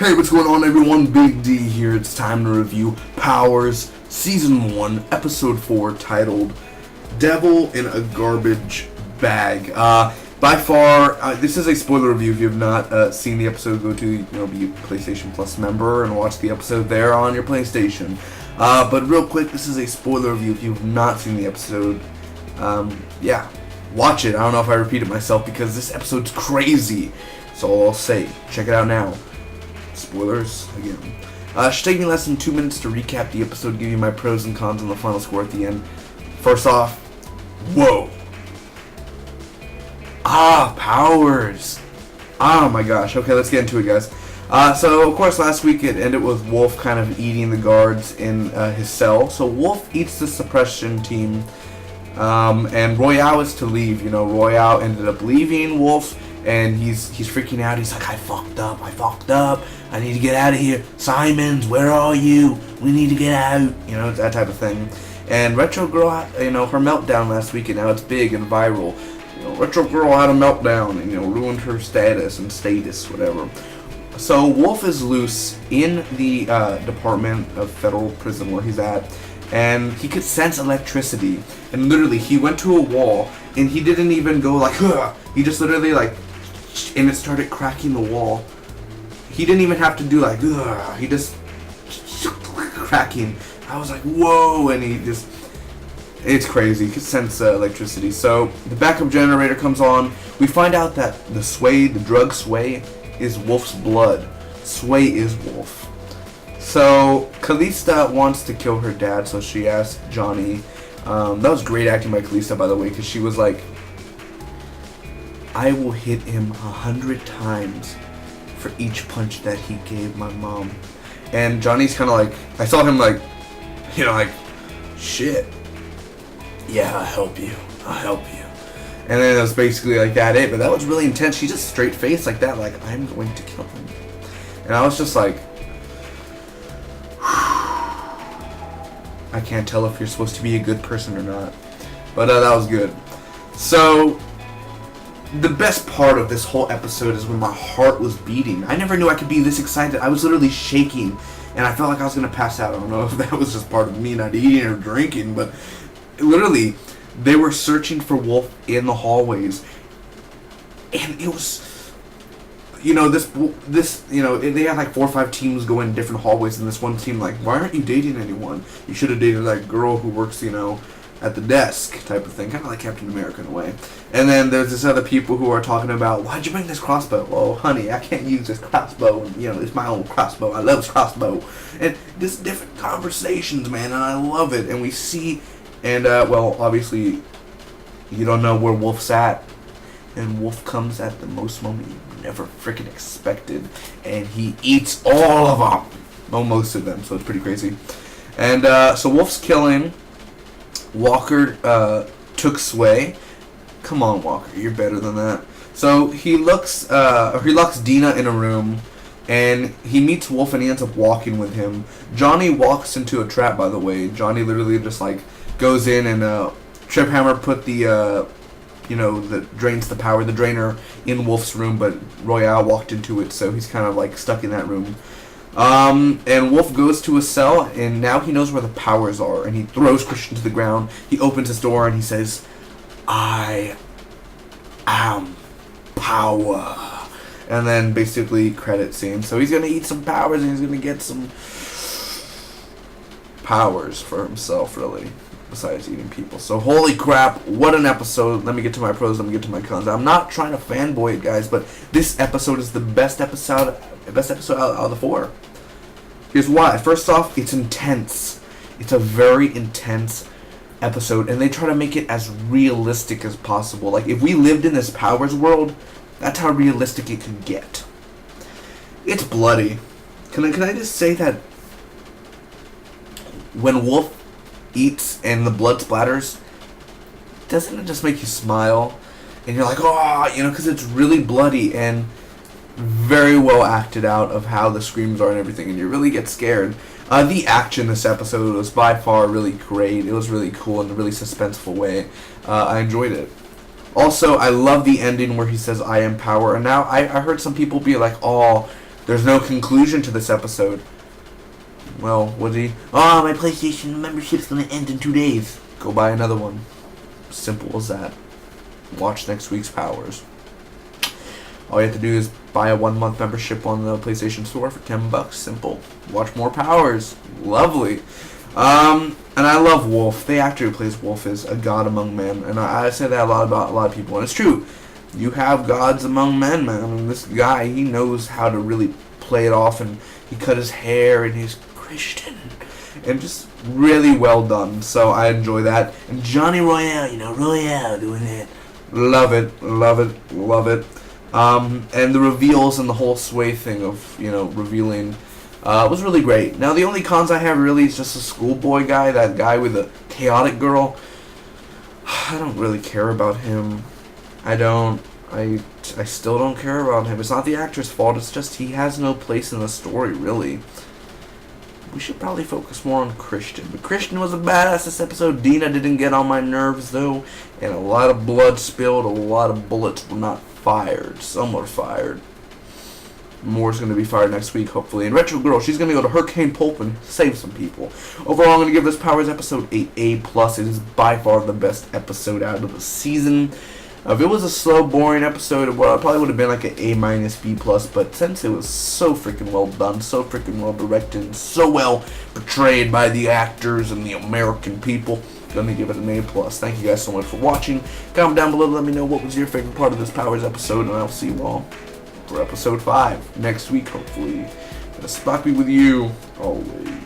Hey, what's going on, everyone? Big D here. It's time to review Powers Season 1, Episode 4, titled Devil in a Garbage Bag. By far, this is a spoiler review. If you have not seen the episode, go to be a PlayStation Plus member and watch the episode there on your PlayStation. But real quick, this is a spoiler review. If you have not seen the episode, yeah, watch it. I don't know if I repeated myself because this episode's crazy. So I'll say, check it out now. Spoilers again. Should take me less than 2 minutes to recap the episode, give you my pros and cons, and the final score at the end. First off, whoa. Powers. Oh my gosh. Okay, let's get into it, guys. So of course last week it ended with Wolf kind of eating the guards in his cell. So Wolf eats the suppression team, and Royale is to leave. Royale ended up leaving Wolf. And he's freaking out. He's like, I fucked up. I need to get out of here. Simons, where are you? We need to get out. That type of thing. And Retro Girl, her meltdown last week, and now it's big and viral. Retro Girl had a meltdown and, ruined her status, whatever. So Wolf is loose in the Department of Federal Prison where he's at. And he could sense electricity. And literally, he went to a wall, and he didn't even go like, ugh. He just literally and it started cracking the wall. He didn't even have to do like, ugh. He just cracking. I was like, whoa, and it's crazy. He could sense electricity. So the backup generator comes on. We find out that the drug Sway, is Wolf's blood. Sway is Wolf. So Kalista wants to kill her dad, so she asked Johnny. That was great acting by Kalista, by the way, because she was like, I will hit him 100 times for each punch that he gave my mom. And Johnny's kind of like, I saw him like, shit. Yeah, I'll help you. And then it was basically like that it, but that was really intense. She just straight faced like that, like, I'm going to kill him. And I was just like, I can't tell if you're supposed to be a good person or not. But that was good. So the best part of this whole episode is when my heart was beating. I never knew I could be this excited. I was literally shaking, and I felt like I was going to pass out. I don't know if that was just part of me not eating or drinking, but literally, they were searching for Wolf in the hallways. And it was, they had like 4 or 5 teams going in different hallways, and this one team like, why aren't you dating anyone? You should have dated that girl who works, at the desk type of thing, kind of like Captain America in a way. And then there's this other people who are talking about, why'd you bring this crossbow? Oh, honey, I can't use this crossbow. It's my own crossbow. I love this crossbow. And just different conversations, man, and I love it. And we see, and obviously, you don't know where Wolf's at. And Wolf comes at the most moment you never freaking expected, and he eats all of them. Well, most of them, so it's pretty crazy. And so Wolf's killing. Walker took Sway. Come on, Walker, you're better than that. So he locks Dina in a room, and he meets Wolf, and he ends up walking with him. Johnny walks into a trap, by the way. Johnny literally just goes in, and Trip Hammer put the that drains the power, the drainer, in Wolf's room, but Royale walked into it, so he's kind of stuck in that room. And Wolf goes to a cell, and now he knows where the powers are, and he throws Christian to the ground. He opens his door, and he says, I am power. And then basically credit scene. So he's going to eat some powers, and he's going to get some powers for himself, really, besides eating people. So holy crap, what an episode. Let me get to my pros, let me get to my cons. I'm not trying to fanboy it, guys, but this episode is the best episode out of the 4. Here's why. First off, it's intense. It's a very intense episode, and they try to make it as realistic as possible. Like, if we lived in this Powers world, that's how realistic it could get. It's bloody. Can I just say that when Wolf eats and the blood splatters, doesn't it just make you smile? And you're like, oh, because it's really bloody and very well acted out of how the screams are and everything, and you really get scared. The action this episode was by far really great. It was really cool in a really suspenseful way. I enjoyed it. Also, I love the ending where he says, I am power. And now I heard some people be like, oh, There's no conclusion to this episode. Well, was he? Oh, my PlayStation membership's gonna end in 2 days. Go buy another one. Simple as that. Watch next week's Powers. All you have to do is buy a 1-month membership on the PlayStation Store for $10. Simple. Watch more Powers. Lovely. And I love Wolf. The actor who plays Wolf is a god among men, and I say that a lot about a lot of people, and it's true. You have gods among men, man. I mean, this guy, he knows how to really play it off, and he cut his hair, and he's Christian, and just really well done. So I enjoy that. And Johnny Royale, Royale doing it. Love it, love it, love it. And the reveals and the whole sway thing of, revealing was really great. Now, the only cons I have really is just a schoolboy guy, that guy with the chaotic girl. I don't really care about him. I still don't care about him. It's not the actor's fault, it's just he has no place in the story, really. We should probably focus more on Christian. But Christian was a badass this episode. Dina didn't get on my nerves, though. And a lot of blood spilled, a lot of bullets were not fired. Some were fired. More's going to be fired next week, hopefully. And Retro Girl, she's going to go to Hurricane Pulp and save some people. Overall, I'm going to give this Powers episode a A+. It is by far the best episode out of the season. If it was a slow, boring episode, it probably would have been like an A-, B+, but since it was so freaking well done, so freaking well directed, and so well portrayed by the actors and the American people, I'm going to give it an A+. Thank you guys so much for watching. Comment down below to let me know what was your favorite part of this Powers episode, and I'll see you all for episode 5 next week, hopefully. Spock be with you always.